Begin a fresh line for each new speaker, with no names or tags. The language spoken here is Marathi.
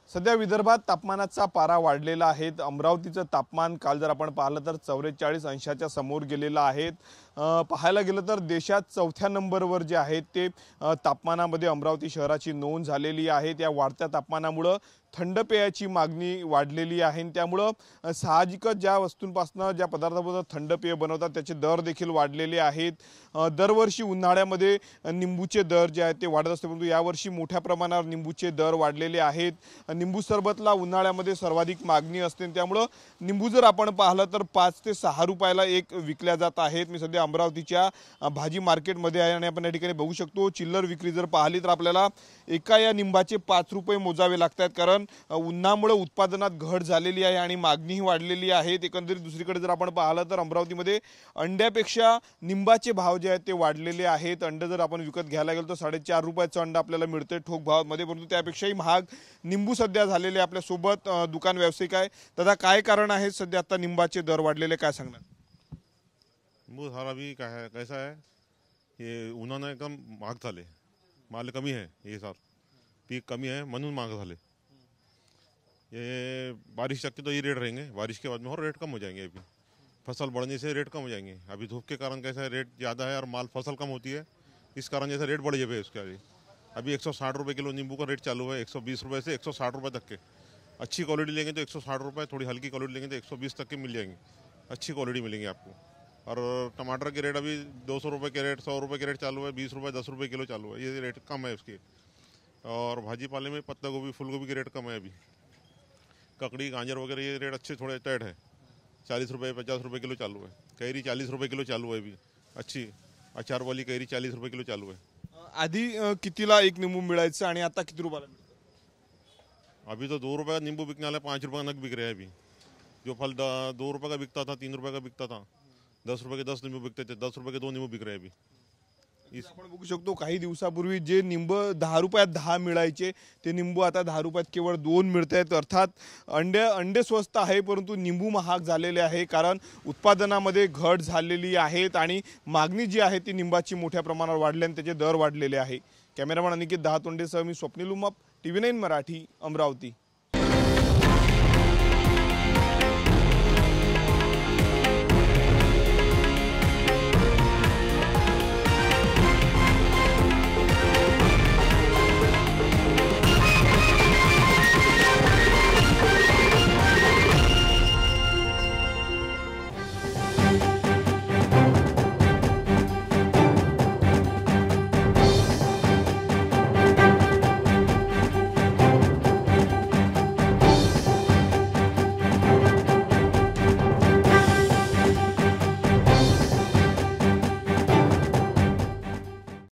सध्या विदर्भात तापमानाचा पारा वाढलेला आहे। अमरावतीचं तापमान काल जर आपण पाहिलं तर 44 अंशाच्या समोर गेलेलं आहे। पाहायला गेलं तर देशात चौथ्या नंबरवर जे आहे ते तापमानामध्ये अमरावती शहराची नोंद झालेली आहे। त्या वाढत्या तापमानामुळे थंड पेयाची मागणी वाढलेली आहे। त्यामुळे साहजिकच ज्या वस्तूंपासून ज्या पदार्थांपासून थंड पेय बनवतात त्याचे दर देखील वाढलेले आहेत। दरवर्षी उन्हाळ्यामध्ये निंबूचे दर जे आहेत ते वाढत असते, परंतु यावर्षी मोठ्या प्रमाणावर निंबूचे दर वाढलेले आहेत। निंबू सरबतला उन्हाळ्यामध्ये सर्वाधिक मागणी असते, त्यामुळे निंबू जर आपण पाहिलं तर 5 ते 6 रुपयाला एक विकल्या जात आहेत। मी सध्या अमरावतीच्या भाजी मार्केटमध्ये आहे आणि आपण या ठिकाणी बघू शकतो चिल्लर विक्री जर पाहिली तर आपल्याला एका या निंबाचे 5 रुपये मोजावे लागतात, कारण उन्हामुळे उत्पादनात घट झालेली आहे आणि मागणीही वाढलेली आहे। एकंदरीत दुसरीकडे जर आपण पाहिलं तर अमरावतीमध्ये अंड्यापेक्षा निंबाचे भाव जे आहेत ते वाढलेले आहेत। अंड जर आपण विकत घ्यायला गेलो तर 4.5 रुपयाचं अंड आपल्याला मिळते ठोक भावामध्ये, परंतु त्यापेक्षाही महाग निंबू सध्या झालेले। आपल्या सोबत दुकान व्यावसायिक आहे। दादा, काय कारण आहे सध्या आता निंबाचे दर वाढलेले, काय सांगणार?
निंबू सारा भी कैसा है, ये उन्हाने एकदम महाग झाले, माल कमी है, ये साल पीक कमी है म्हणून महाग झाले। ये बारिश तक के तो ये रेट रहेंगे, बारिश के बाद में और रेट कम हो जाएंगे। अभी फसल बढ़ने से रेट कम हो जाएंगे। अभी धूप के कारण कैसा है, रेट ज़्यादा है और माल फसल कम होती है, इस कारण जैसे रेट बढ़ जाए उसके। अभी 160 रुपये किलो नींबू का रेट चालू है, 120 रुपये से 160 रुपये तक के। अच्छी क्वालिटी लेंगे तो 160 रुपये, थोड़ी हल्की क्वालिटी लेंगे तो 120 तक के मिल जाएंगे, अच्छी क्वालिटी मिलेंगे आपको। और टमाटर के रेट अभी 200 रुपये के रेट, 100 रुपये के रेट चालू है, 20 रुपये 10 रुपये किलो चालू है, ये रेट कम है उसके। और भाजी पाले में पत्ता गोभी फूल गोभी के रेट कम है। अभी ककड़ी गाजर वगैरह ये रेट अच्छे थोड़े टाइट है, 40 रुपये 50 रुपये किलो चालू है। कैरी 40 रुपये किलो चालू है अभी, अच्छी अचार वाली कैरी 40 रुपये किलो चालू है।
आधी कितीला एक निंबू मिळायचं आणि आता किती रुपयाला मिळतं?
अभी तो 2 रुपये का नींबू बिकने वाला 5 रुपये का नग बिक रहा है। अभी जो फल 2 रुपये का बिकता था, 3 रुपये का बिकता था, 10 रुपये के 10 नींबू बिकते थे, 10 रुपये के 2 नींबू बिक रहे हैं अभी।
आपण बघू शकतो काही दिवसापूर्वी जे निंब 10 रुपयात 10 मिळायचे ते निंबू आता 10 रुपयात केवळ 2 मिळत आहेत। अर्थात अंडे स्वस्त आहे, परंतु निंबू महाग झालेले आहे, कारण उत्पादनामध्ये घट झालेली आहेत आणि मागणी जी आहे ती निंबाची मोठ्या प्रमाणावर वाढली आणि त्याचे दर वाढलेले आहे। कॅमेरामॅन अनिकेत दहातोंडेसह मी स्वप्नील उमाप, TV9 मराठी, अमरावती।